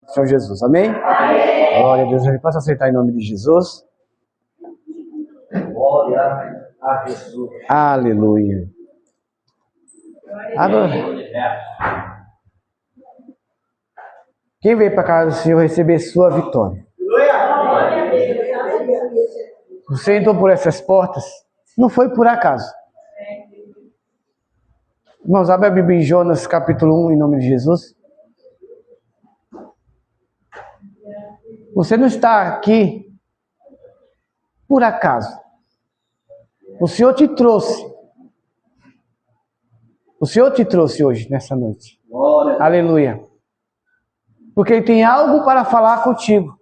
Senhor Jesus. Amém? Amém. Glória a Deus. A gente pode aceitar em nome de Jesus. Glória a Jesus. Aleluia. Agora, quem veio para casa do Senhor receber sua vitória? Você entrou por essas portas, não foi por acaso. Irmãos, abre a Bíblia em Jonas capítulo 1, em nome de Jesus. Você não está aqui por acaso. O Senhor te trouxe. O Senhor te trouxe hoje, nessa noite. Glória. Aleluia. Porque Ele tem algo para falar contigo.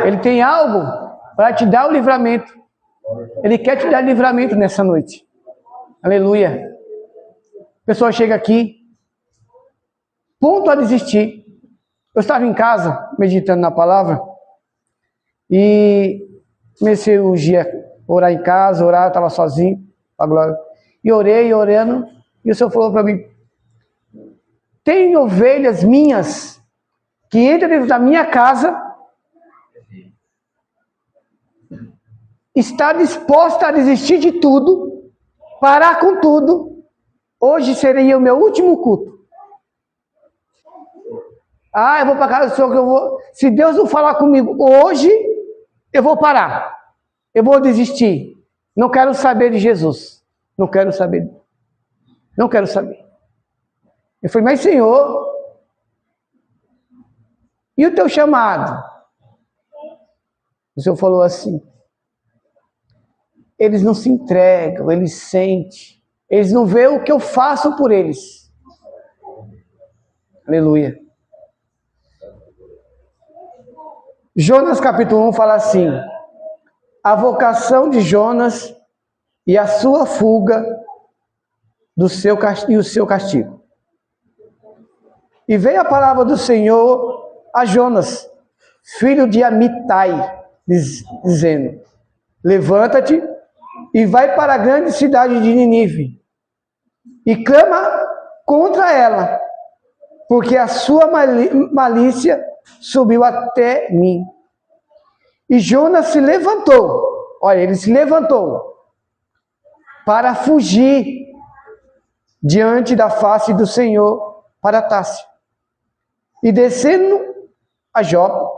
Ele tem algo para te dar o livramento. Ele quer te dar livramento nessa noite. Aleluia. A pessoa chega aqui, ponto a desistir. Eu estava em casa, meditando na palavra, e comecei o dia a orar em casa, eu estava sozinho, e orei, orando, e o Senhor falou para mim, tem ovelhas minhas, que entram dentro da minha casa, está disposta a desistir de tudo, parar com tudo. Hoje seria o meu último culto. Eu vou para casa do Senhor, que eu vou. Se Deus não falar comigo hoje, eu vou parar. Eu vou desistir. Não quero saber de Jesus. Não quero saber. Não quero saber. Eu falei, mas Senhor, e o teu chamado? O Senhor falou assim, eles não se entregam, eles sentem. Eles não veem o que eu faço por eles. Aleluia. Jonas capítulo 1 fala assim, a vocação de Jonas e a sua fuga e o seu castigo. E veio a palavra do Senhor a Jonas, filho de Amitai, dizendo, levanta-te e vai para a grande cidade de Nínive e clama contra ela, porque a sua malícia subiu até mim. E Jonas se levantou, olha, ele se levantou para fugir diante da face do Senhor para Társio. E descendo a Jope,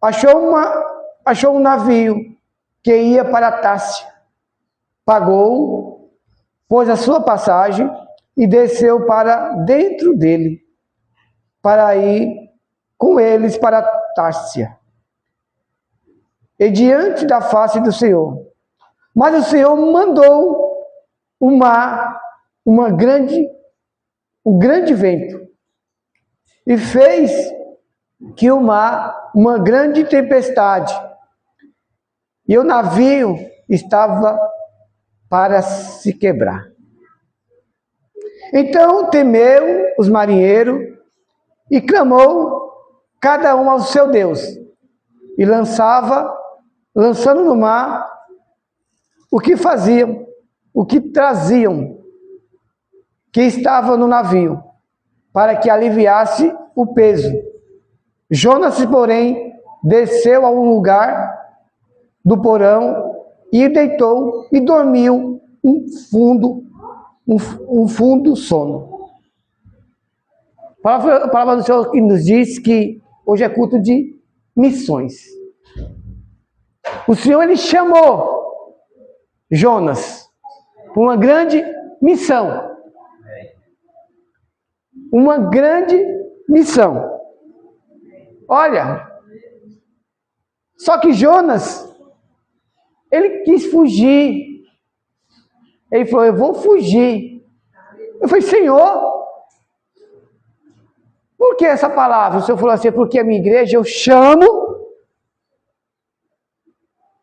achou um navio que ia para Társio. Pagou, pôs a sua passagem e desceu para dentro dele, para ir com eles para Társia, e diante da face do Senhor. Mas o Senhor mandou um grande vento, e fez que o mar, uma grande tempestade, e o navio estava para se quebrar. Então temeu os marinheiros e clamou cada um ao seu Deus, e lançando no mar o que faziam, o que traziam, que estava no navio, para que aliviasse o peso. Jonas, porém, desceu a um lugar do porão e deitou e dormiu um fundo sono. A palavra do Senhor que nos diz que hoje é culto de missões. O Senhor, Ele chamou Jonas para uma grande missão. Uma grande missão. Olha, só que Jonas, ele quis fugir. Ele falou, eu vou fugir. Eu falei, Senhor, por que essa palavra? O Senhor falou assim, porque a minha igreja eu chamo,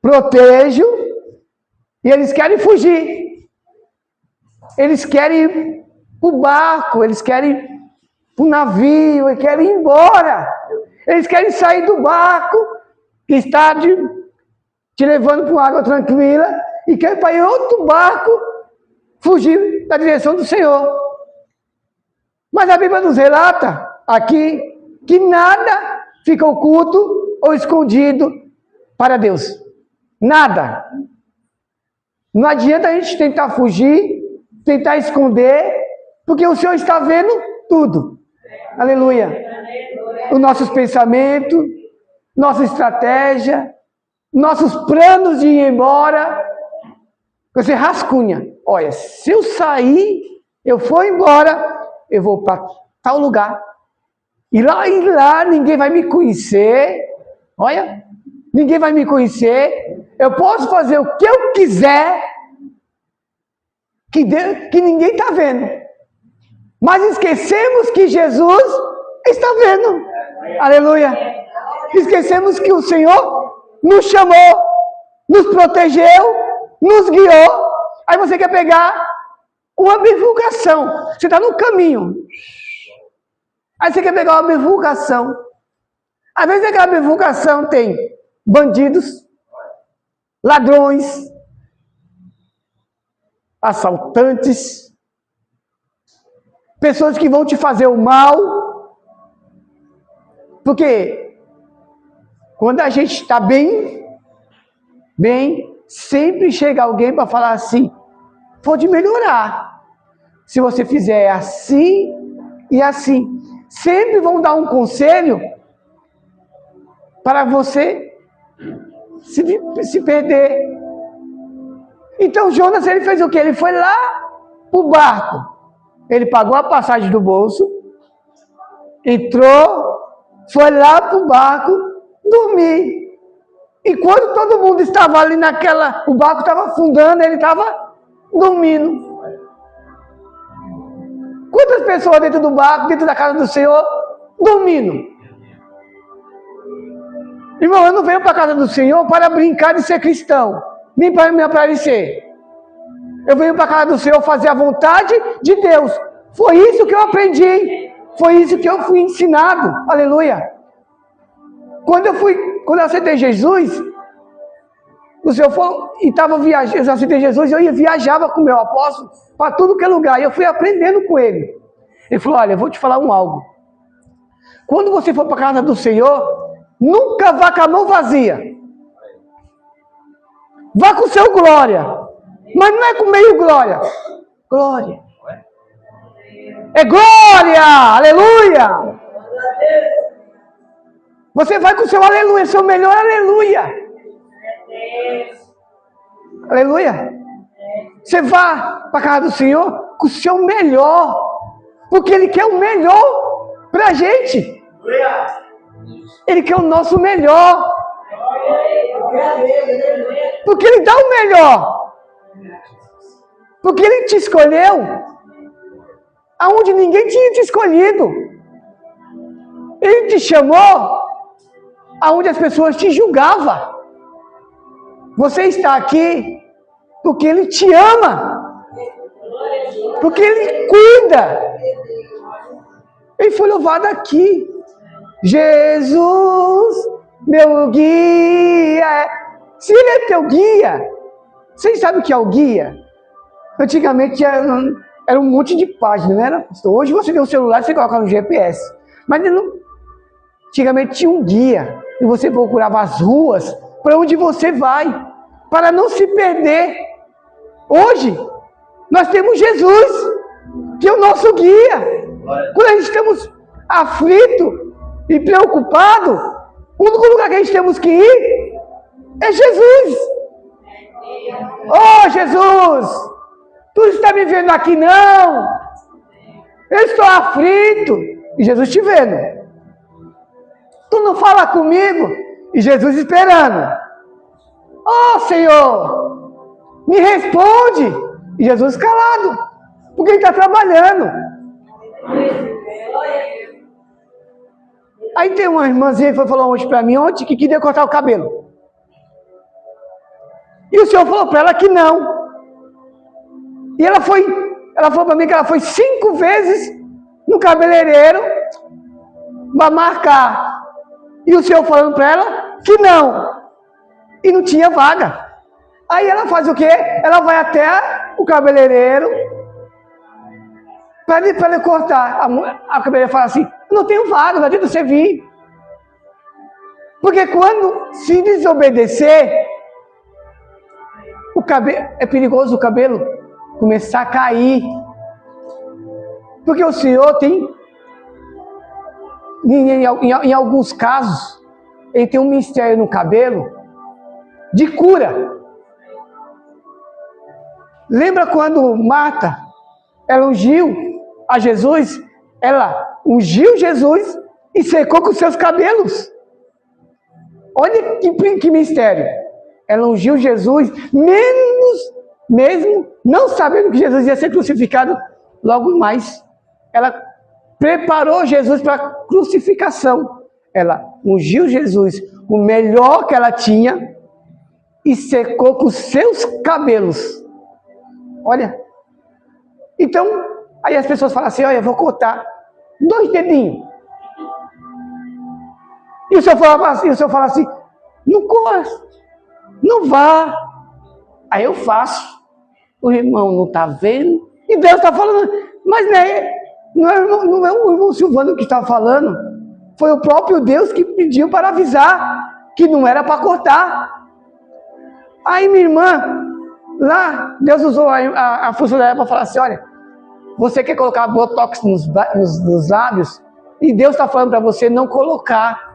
protejo, e eles querem fugir. Eles querem ir para o barco, eles querem ir para o navio, eles querem ir embora. Eles querem sair do barco, que está te levando para uma água tranquila, e querem ir para outro barco, fugir da direção do Senhor. Mas a Bíblia nos relata aqui que nada fica oculto ou escondido para Deus. Nada. Não adianta a gente tentar fugir, tentar esconder, porque o Senhor está vendo tudo. Aleluia. Os nossos pensamentos, nossa estratégia, nossos planos de ir embora. Você rascunha. Olha, se eu sair, eu for embora, eu vou para tal lugar. E lá ninguém vai me conhecer. Olha, ninguém vai me conhecer. Eu posso fazer o que eu quiser, que ninguém está vendo. Mas esquecemos que Jesus está vendo. Aleluia. Esquecemos que o Senhor nos chamou, nos protegeu, nos guiou. Aí você quer pegar uma bifurcação. Você está no caminho. Aí você quer pegar uma bifurcação. Às vezes aquela bifurcação tem bandidos, ladrões, assaltantes, pessoas que vão te fazer o mal. Porque quando a gente está bem, sempre chega alguém para falar assim, pode melhorar. Se você fizer assim e assim. Sempre vão dar um conselho para você se perder. Então Jonas, ele fez o quê? Ele foi lá para o barco. Ele pagou a passagem do bolso, entrou, foi lá para o barco, dormir. E quando todo mundo estava ali o barco estava afundando, ele estava dormindo. Quantas pessoas dentro do barco, dentro da casa do Senhor, dormindo? Irmão, eu não venho para a casa do Senhor para brincar de ser cristão, nem para me aparecer. Eu venho para a casa do Senhor fazer a vontade de Deus. Foi isso que eu aprendi. Foi isso que eu fui ensinado. Aleluia. Quando eu aceitei Jesus, o Senhor falou, e estava viajando, eu aceitei Jesus, eu viajava com o meu apóstolo para tudo que é lugar, e eu fui aprendendo com ele. Ele falou, olha, eu vou te falar algo. Quando você for para a casa do Senhor, nunca vá com a mão vazia. Vá com o seu glória. Mas não é com meio glória. Glória. É glória! Aleluia! Você vai com o seu aleluia, seu melhor aleluia. Aleluia. Você vá para a casa do Senhor com o seu melhor. Porque Ele quer o melhor para a gente. Ele quer o nosso melhor. Porque Ele dá o melhor. Porque Ele te escolheu aonde ninguém tinha te escolhido. Ele te chamou aonde as pessoas te julgavam. Você está aqui porque Ele te ama. Porque Ele cuida. Ele foi louvado aqui. Jesus, meu guia. Se Ele é teu guia, vocês sabem o que é o guia? Antigamente era um monte de página, não era? Hoje você tem um celular e você coloca no GPS. Mas antigamente tinha um guia. E você procurava as ruas para onde você vai, para não se perder. Hoje, nós temos Jesus, que é o nosso guia. Quando a gente estamos aflitos e preocupados, o único lugar que a gente temos que ir é Jesus. Oh, Jesus, tu está me vendo aqui não? Eu estou aflito. E Jesus te vendo. Tu não fala comigo? E Jesus esperando. Oh, Senhor, me responde. E Jesus calado, porque Ele está trabalhando. Aí tem uma irmãzinha que foi falar ontem para mim, ontem, que queria cortar o cabelo. E o Senhor falou para ela que não. E ela falou para mim que ela foi 5 vezes no cabeleireiro para marcar. E o Senhor falando para ela que não. E não tinha vaga. Aí ela faz o quê? Ela vai até o cabeleireiro. para ele cortar. A cabeleira fala assim, não tenho vaga, não adianta você vir. Porque quando se desobedecer, é perigoso o cabelo começar a cair. Porque o Senhor tem, em alguns casos, ele tem um mistério no cabelo de cura. Lembra quando Marta, ela ungiu a Jesus? Ela ungiu Jesus e secou com seus cabelos. Olha que mistério. Ela ungiu Jesus, mesmo não sabendo que Jesus ia ser crucificado logo mais. Ela preparou Jesus para a crucificação. Ela ungiu Jesus, o melhor que ela tinha, e secou com seus cabelos. Olha. Então, aí as pessoas falam assim, olha, eu vou cortar 2 dedinhos. E o senhor fala assim, não corra, não vá. Aí eu faço. O irmão não está vendo. E Deus está falando, mas não é o irmão Silvano que está falando. Foi o próprio Deus que pediu para avisar que não era para cortar. Aí minha irmã, lá, Deus usou a força dela para falar assim, olha, você quer colocar botox nos lábios? E Deus está falando para você não colocar.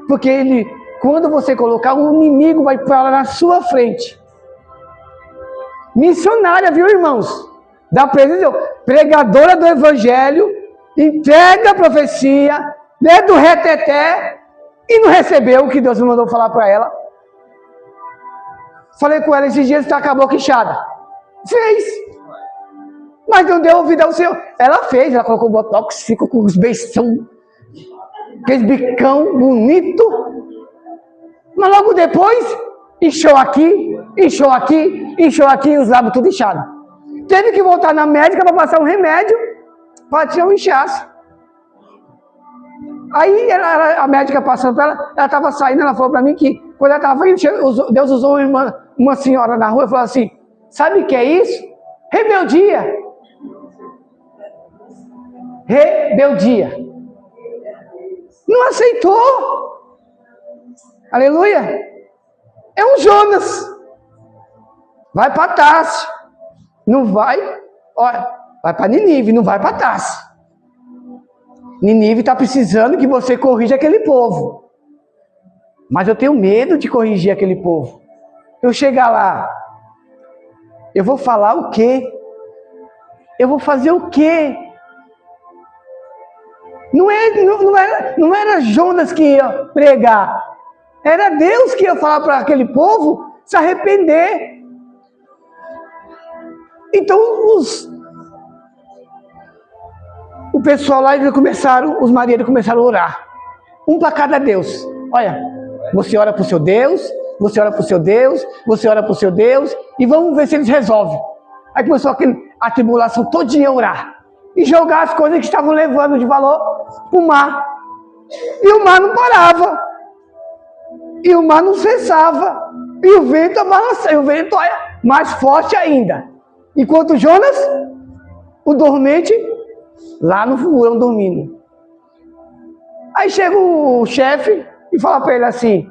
Porque quando você colocar, o inimigo vai falar na sua frente. Missionária, viu, irmãos? Da presença, pregadora do evangelho, entrega a profecia, né, do reteté, e não recebeu o que Deus mandou falar para ela. Falei com ela esses dias, está com a boca inchada. Fez. Mas não deu ouvido ao Senhor. Ela fez, ela colocou botox, ficou com os beição, aquele bicão bonito. Mas logo depois, inchou aqui, e os lábios tudo inchados. Teve que voltar na médica para passar um remédio para tirar um inchaço. Aí a médica passando para ela estava saindo, ela falou para mim que quando ela estava indo, Deus usou uma senhora na rua e falou assim, sabe o que é isso? Rebeldia. Rebeldia. Não aceitou. Aleluia. É um Jonas. Vai para Tarso. Não vai. Olha, vai para Nínive, não vai para Tarso. Nínive está precisando que você corrija aquele povo. Mas eu tenho medo de corrigir aquele povo. Eu chegar lá, eu vou falar o quê? Eu vou fazer o quê? Não era Jonas que ia pregar. Era Deus que ia falar para aquele povo se arrepender. Então o pessoal lá, os maridos começaram a orar. Um para cada Deus. Olha, você ora para o seu Deus, você ora para o seu Deus, você ora para o seu Deus, e vamos ver se eles resolvem. Aí começou a tribulação todinha a orar. E jogar as coisas que estavam levando de valor para o mar. E o mar não parava. E o mar não cessava. E o vento abalançava. E o vento, olha, mais forte ainda. Enquanto Jonas, o dormente, lá no furão dormindo. Aí chega o chefe e fala para ele assim,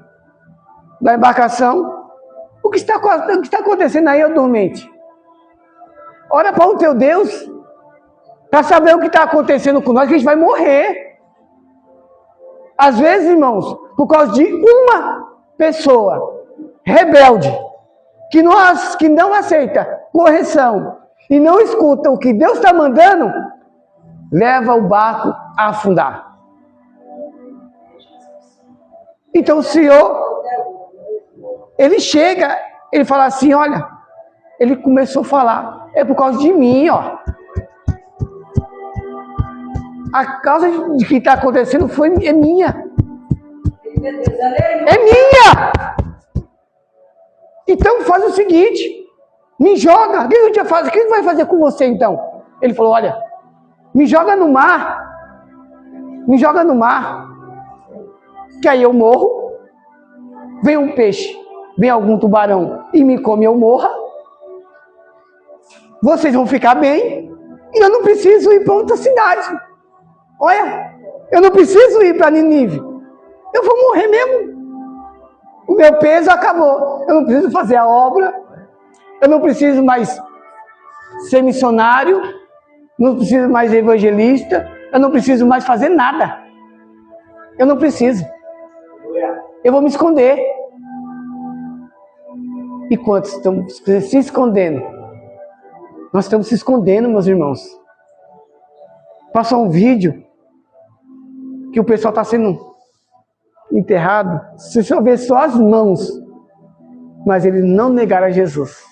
da embarcação, o que está acontecendo aí, ô dormente? Ora para o teu Deus, para saber o que está acontecendo com nós, que a gente vai morrer. Às vezes, irmãos, por causa de uma pessoa rebelde, que não aceita correção e não escuta o que Deus está mandando, leva o barco a afundar. Então o Senhor, ele chega, ele fala assim, olha, ele começou a falar, é por causa de mim, ó. A causa de que está acontecendo é minha. É minha! Então faz o seguinte, me joga. O que a gente faz? O que vai fazer com você então? Ele falou, olha, me joga no mar. Me joga no mar. Que aí eu morro. Vem um peixe, vem algum tubarão e me come, eu morra. Vocês vão ficar bem. E eu não preciso ir para outra cidade. Olha, eu não preciso ir para Nínive. Eu vou morrer mesmo. O meu peso acabou. Eu não preciso fazer a obra. Eu não preciso mais ser missionário. Não preciso mais ser evangelista. Eu não preciso mais fazer nada. Eu não preciso. Eu vou me esconder. E quantos estão se escondendo? Nós estamos se escondendo, meus irmãos. Passou um vídeo que o pessoal está sendo enterrado. Você só vê só as mãos. Mas eles não negaram a Jesus.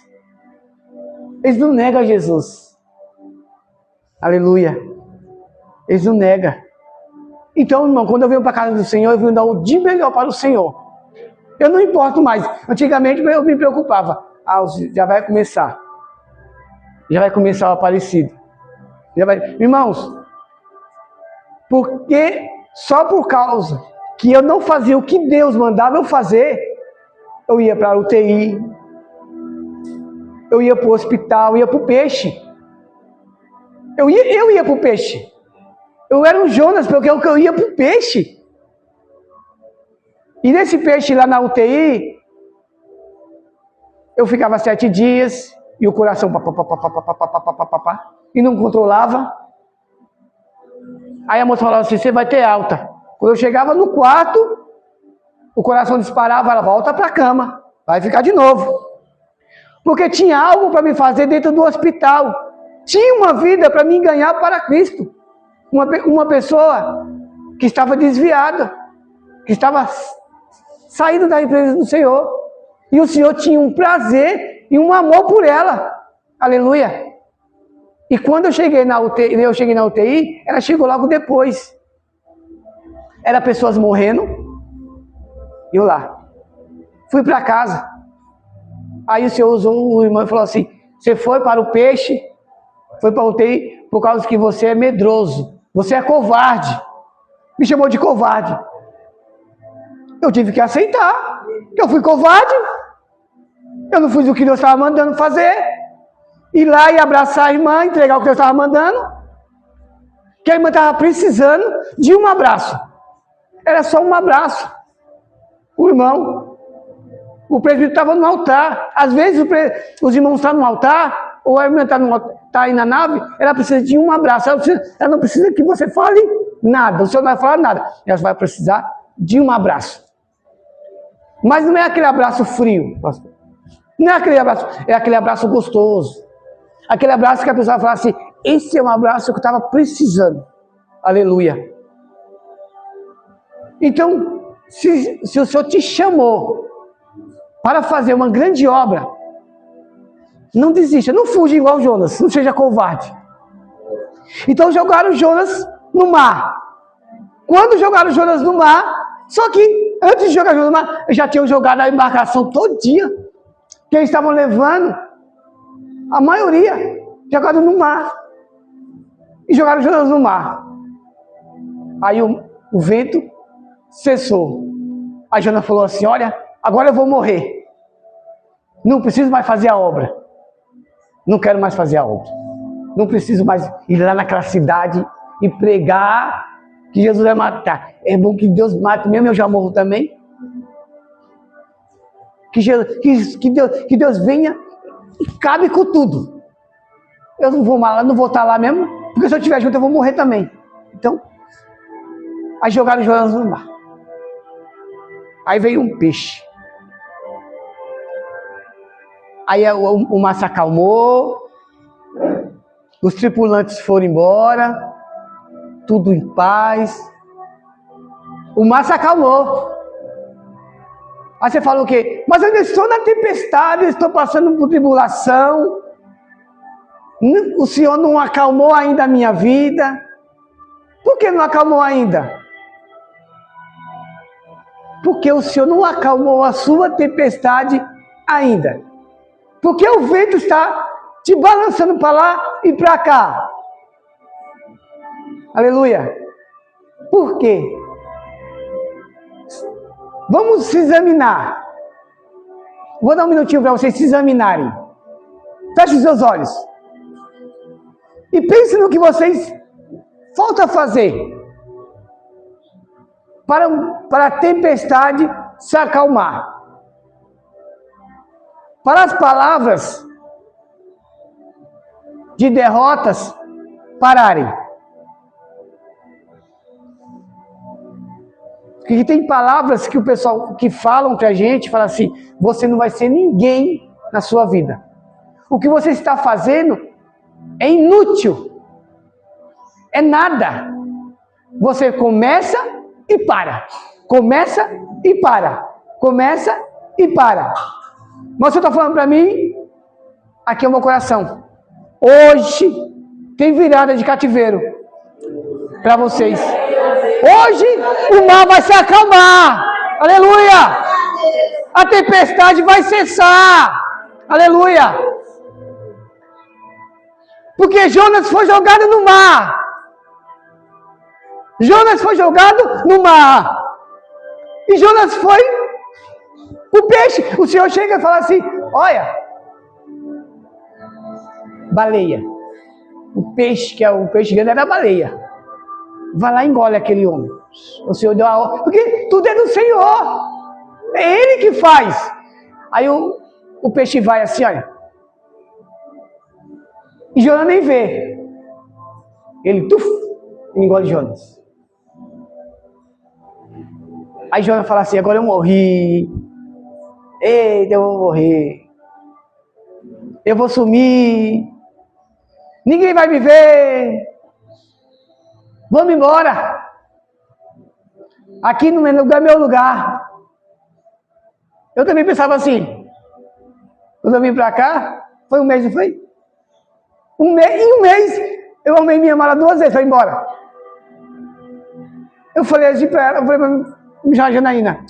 Eles não negam a Jesus. Aleluia. Eles não negam. Então, irmão, quando eu venho para a casa do Senhor, eu venho dar o de melhor para o Senhor. Eu não importo mais. Antigamente eu me preocupava. Já vai começar. Já vai começar o aparecido. Irmãos, porque só por causa que eu não fazia o que Deus mandava eu fazer, eu ia para a UTI, eu ia para o hospital, eu ia para o peixe. Eu ia para o peixe. Eu era um Jonas, porque eu ia para o peixe. E nesse peixe lá na UTI, eu ficava 7 dias, e o coração e não controlava. Aí a moça falava assim, você vai ter alta. Quando eu chegava no quarto, o coração disparava, ela volta para a cama, vai ficar de novo. Porque tinha algo para me fazer dentro do hospital. Tinha uma vida para me ganhar para Cristo. Uma pessoa que estava desviada, que estava saindo da empresa do Senhor. E o Senhor tinha um prazer e um amor por ela. Aleluia. E quando eu cheguei na UTI, ela chegou logo depois. Era pessoas morrendo. E eu lá. Fui para casa. Aí o Senhor usou o irmão e falou assim, você foi para o peixe, foi para a UTI por causa que você é medroso. Você é covarde. Me chamou de covarde. Eu tive que aceitar. Eu fui covarde. Eu não fiz o que Deus estava mandando fazer. Ir lá e abraçar a irmã, entregar o que Deus estava mandando. Que a irmã estava precisando de um abraço. Era só um abraço. O irmão, o presbítero estava no altar. Às vezes os irmãos estão no altar, ou a irmã está aí na nave, ela precisa de um abraço. Ela não precisa que você fale nada. O Senhor não vai falar nada. Ela vai precisar de um abraço. Mas não é aquele abraço frio, pastor. Não é aquele abraço, é aquele abraço gostoso. Aquele abraço que a pessoa fala assim, esse é um abraço que eu estava precisando. Aleluia. Então, se o Senhor te chamou para fazer uma grande obra, não desista, não fuja igual Jonas, não seja covarde. Então jogaram Jonas no mar. Quando jogaram Jonas no mar, só que antes de jogar Jonas no mar, já tinham jogado a embarcação todinha, que eles estavam levando, a maioria, jogaram no mar. E jogaram Jonas no mar. Aí o vento cessou. Aí Jonas falou assim, olha, agora eu vou morrer. Não preciso mais fazer a obra. Não quero mais fazer a obra. Não preciso mais ir lá naquela cidade e pregar que Jesus vai matar. É bom que Deus mate mesmo, eu já morro também. Que Deus venha e cabe com tudo. Eu não vou estar lá mesmo, porque se eu estiver junto eu vou morrer também. Então, aí jogaram Jonas no mar. Aí veio um peixe. Aí o mar se acalmou, os tripulantes foram embora, tudo em paz. O mar se acalmou. Aí você fala o quê? Mas eu ainda estou na tempestade, estou passando por tribulação. O Senhor não acalmou ainda a minha vida. Por que não acalmou ainda? Porque o Senhor não acalmou a sua tempestade ainda. Porque o vento está te balançando para lá e para cá. Aleluia. Por quê? Vamos se examinar. Vou dar um minutinho para vocês se examinarem. Feche os seus olhos. E pense no que vocês faltam fazer para a tempestade se acalmar. Para as palavras de derrotas pararem. Porque tem palavras que o pessoal que falam pra gente, fala assim, você não vai ser ninguém na sua vida. O que você está fazendo é inútil. É nada. Você começa e para. Começa e para. Começa e para. Mas você está falando para mim, aqui é o meu coração. Hoje tem virada de cativeiro para vocês. Hoje o mar vai se acalmar. Aleluia! A tempestade vai cessar. Aleluia! Porque Jonas foi jogado no mar. Jonas foi jogado no mar. E Jonas foi o peixe. O Senhor chega e fala assim, olha, baleia. O peixe, que é o peixe grande, era a baleia. Vai lá e engole aquele homem. O Senhor deu a ordem. Porque tudo é do Senhor. É Ele que faz. Aí o peixe vai assim, olha. E Jonas nem vê. Ele, engole Jonas. Aí Jonas fala assim, agora eu morri. Eita, eu vou morrer. Eu vou sumir. Ninguém vai me ver. Vamos embora. Aqui no meu lugar é meu lugar. Eu também pensava assim. Quando eu vim pra cá, foi um mês, não foi? Em um mês, eu arrumei minha mala 2 vezes, foi embora. Eu falei assim pra ela, eu falei pra Janaína,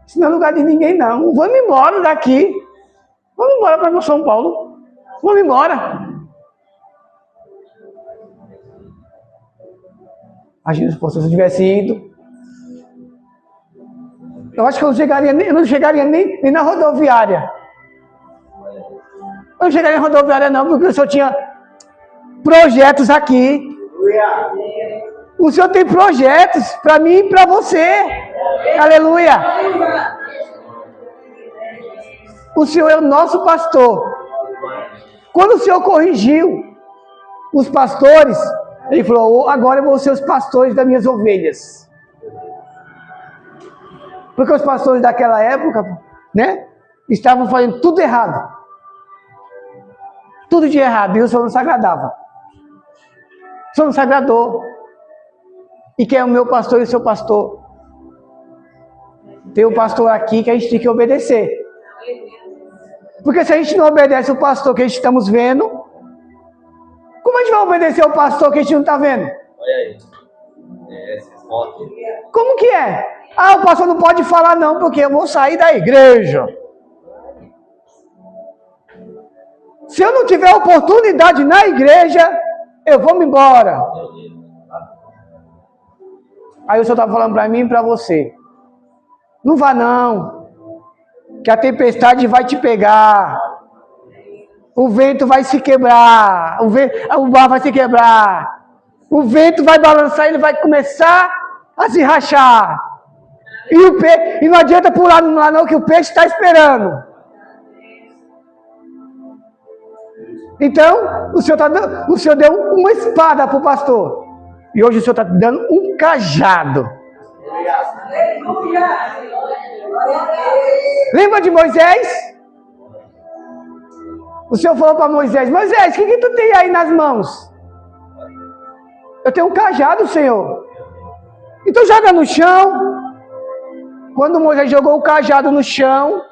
isso não é lugar de ninguém não, vamos embora daqui. Vamos embora para São Paulo. Vamos embora. Imagina se eu tivesse ido. Eu acho que eu não chegaria nem na rodoviária. Eu não chegaria na rodoviária não, porque o senhor tinha projetos aqui. O senhor tem projetos para mim e para você. Aleluia. O senhor é o nosso pastor. Quando o senhor corrigiu os pastores, ele falou, agora eu vou ser os pastores das minhas ovelhas. Porque os pastores daquela época, né, estavam fazendo tudo errado. Tudo de errado, e o Senhor não se agradava. O Senhor não se agradou. E quem é o meu pastor e o seu pastor? Tem um pastor aqui que a gente tem que obedecer. Porque se a gente não obedece o pastor que a gente estamos vendo, como a gente vai obedecer o pastor que a gente não está vendo? Olha aí. Como que é? Ah, o pastor não pode falar não, porque eu vou sair da igreja. Se eu não tiver oportunidade na igreja, eu vou me embora. Aí o senhor está falando para mim e para você. Não vá não, que a tempestade vai te pegar. O vento vai se quebrar, o mar vai se quebrar. O vento vai balançar, ele vai começar a se rachar. E não adianta pular no mar não, que o peixe está esperando. Então, o senhor deu uma espada para o pastor. E hoje o senhor está dando um cajado. Lembra de Moisés? O senhor falou para Moisés, Moisés, o que tu tem aí nas mãos? Eu tenho um cajado, Senhor. Então joga no chão. Quando Moisés jogou o cajado no chão,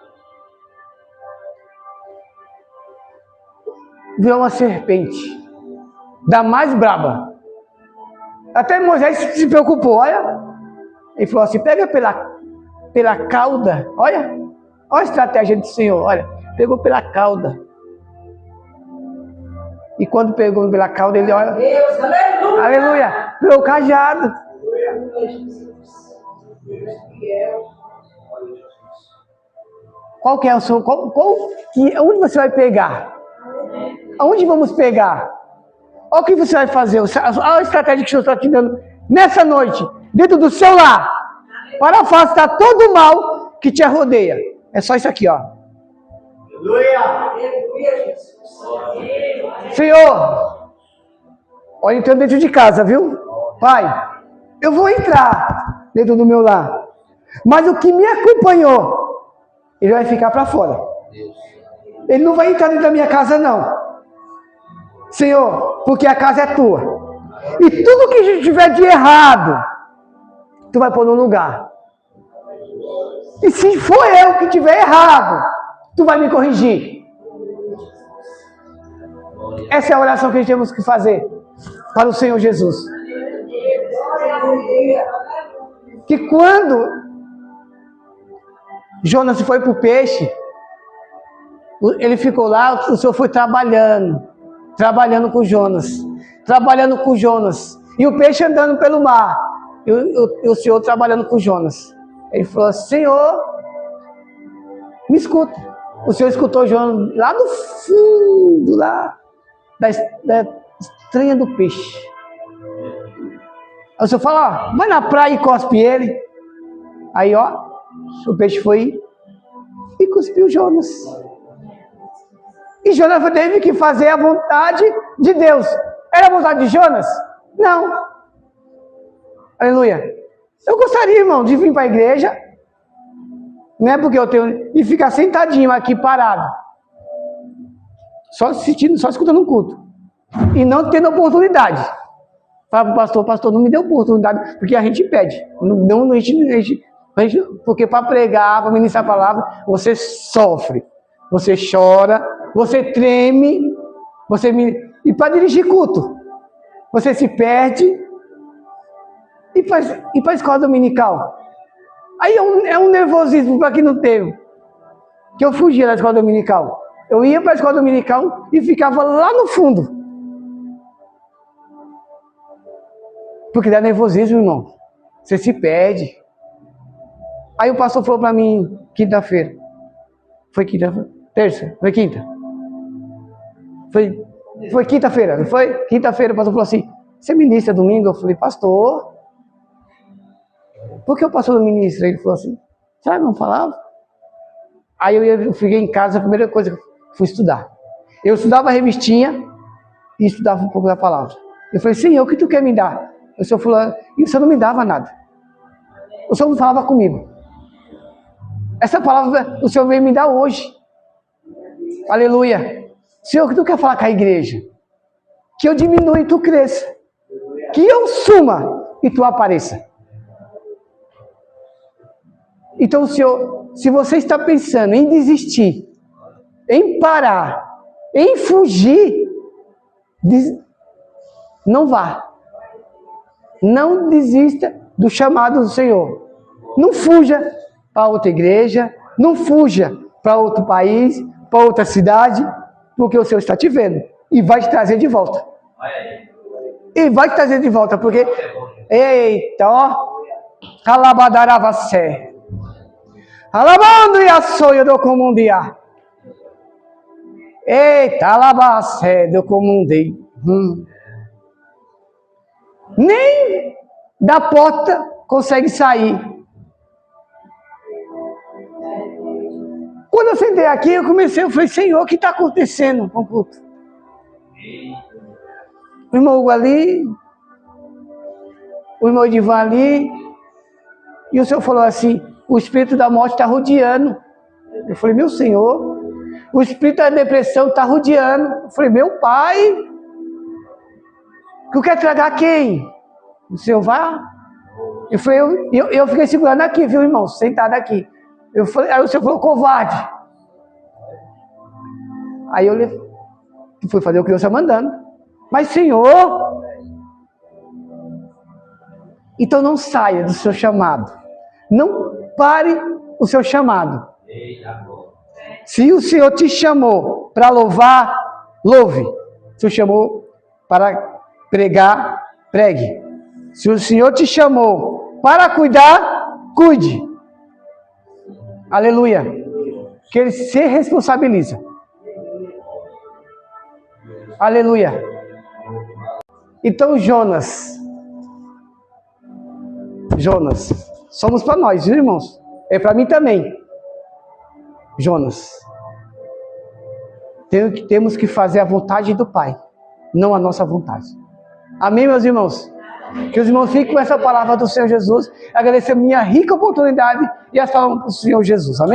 veio uma serpente, da mais braba. Até Moisés se preocupou, olha. Ele falou assim, pega pela cauda, olha a estratégia do Senhor, olha. Pegou pela cauda. E quando pegou pela cauda, ele olha. Deus, aleluia! Aleluia! Pegou o cajado. Qual que é o seu? Onde você vai pegar? Aonde vamos pegar? Olha o que você vai fazer, olha a estratégia que o Senhor está te dando nessa noite, dentro do seu lar, para afastar todo o mal que te rodeia. É só isso aqui, ó. Senhor, olha, entrando dentro de casa, viu? Pai, eu vou entrar dentro do meu lar, mas o que me acompanhou, ele vai ficar para fora. Ele não vai entrar dentro da minha casa, não. Senhor, porque a casa é tua. E tudo que tiver de errado, tu vai pôr no lugar. E se for eu que tiver errado, tu vai me corrigir. Essa é a oração que temos que fazer para o Senhor Jesus. Que quando Jonas foi para o peixe, ele ficou lá, o Senhor foi trabalhando com Jonas, e o peixe andando pelo mar, e o Senhor trabalhando com Jonas. Ele falou: Senhor, me escuta. O Senhor escutou Jonas lá do fundo, lá da estranha do peixe. Aí o Senhor fala: ó, vai na praia e cospe ele. Aí, ó, o peixe foi e cuspiu Jonas. E Jonas teve que fazer a vontade de Deus. Era a vontade de Jonas? Não. Aleluia. Eu gostaria, irmão, de vir para a igreja, não é porque eu tenho, e ficar sentadinho aqui parado, só assistindo, só escutando um culto, e não tendo oportunidade. Fala para o pastor, não me dê oportunidade, porque a gente pede. Não, a gente, porque para pregar, para ministrar a palavra, você sofre, você chora, você treme, e para dirigir culto, você se perde. E para a escola dominical? Aí é um nervosismo para quem não teve. Que eu fugia da escola dominical. Eu ia para a escola dominical e ficava lá no fundo. Porque dá nervosismo, irmão. Você se perde. Aí o pastor falou para mim, quinta-feira. Foi quinta-feira? Terça? Foi quinta? Foi quinta-feira, não foi? Quinta-feira o pastor falou assim: você ministra domingo? Eu falei: pastor, por que o pastor não ministra? Ele falou assim: sabe, não falava? Aí eu fiquei em casa, a primeira coisa que fui estudar. Eu estudava a revistinha e estudava um pouco da palavra. Eu falei: Senhor, o que tu quer me dar? O Senhor falou, e o Senhor não me dava nada. O Senhor não falava comigo. Essa palavra o Senhor veio me dar hoje. Aleluia. Senhor, o que tu quer falar com a igreja? Que eu diminua e tu cresça. Que eu suma e tu apareça. Então, Senhor, se você está pensando em desistir, em parar, em fugir, não vá. Não desista do chamado do Senhor. Não fuja para outra igreja, não fuja para outro país, para outra cidade, porque o Senhor está te vendo e vai te trazer de volta. E vai te trazer de volta, porque, eita, ó, Calabadaravassé. Alabando e a soia do comundiá. Eita, alabassé do comundei. Nem da porta consegue sair. Quando eu sentei aqui, eu falei: Senhor, o que está acontecendo com o culto? O irmão Hugo ali, o irmão Edivan ali, e o Senhor falou assim: o espírito da morte está rodeando. Eu falei: meu Senhor, o espírito da depressão está rodeando. Eu falei: meu Pai, que eu quero tragar quem? O Senhor vai? Eu falei: eu fiquei segurando aqui, viu, irmão? Sentado aqui. Aí o Senhor falou: covarde. Aí eu fui fazer o que Deus está mandando. Mas, Senhor, então não saia do seu chamado. Não pare o seu chamado. Se o Senhor te chamou para louvar, louve. Se o chamou para pregar, pregue. Se o Senhor te chamou para cuidar, cuide. Aleluia. Que Ele se responsabiliza. Aleluia. Então, Jonas, somos para nós, viu, irmãos? É para mim também. Jonas, temos que fazer a vontade do Pai, não a nossa vontade. Amém, meus irmãos? Que os irmãos fiquem com essa palavra do Senhor Jesus, agradecer a minha rica oportunidade e as palavras do Senhor Jesus. Amém?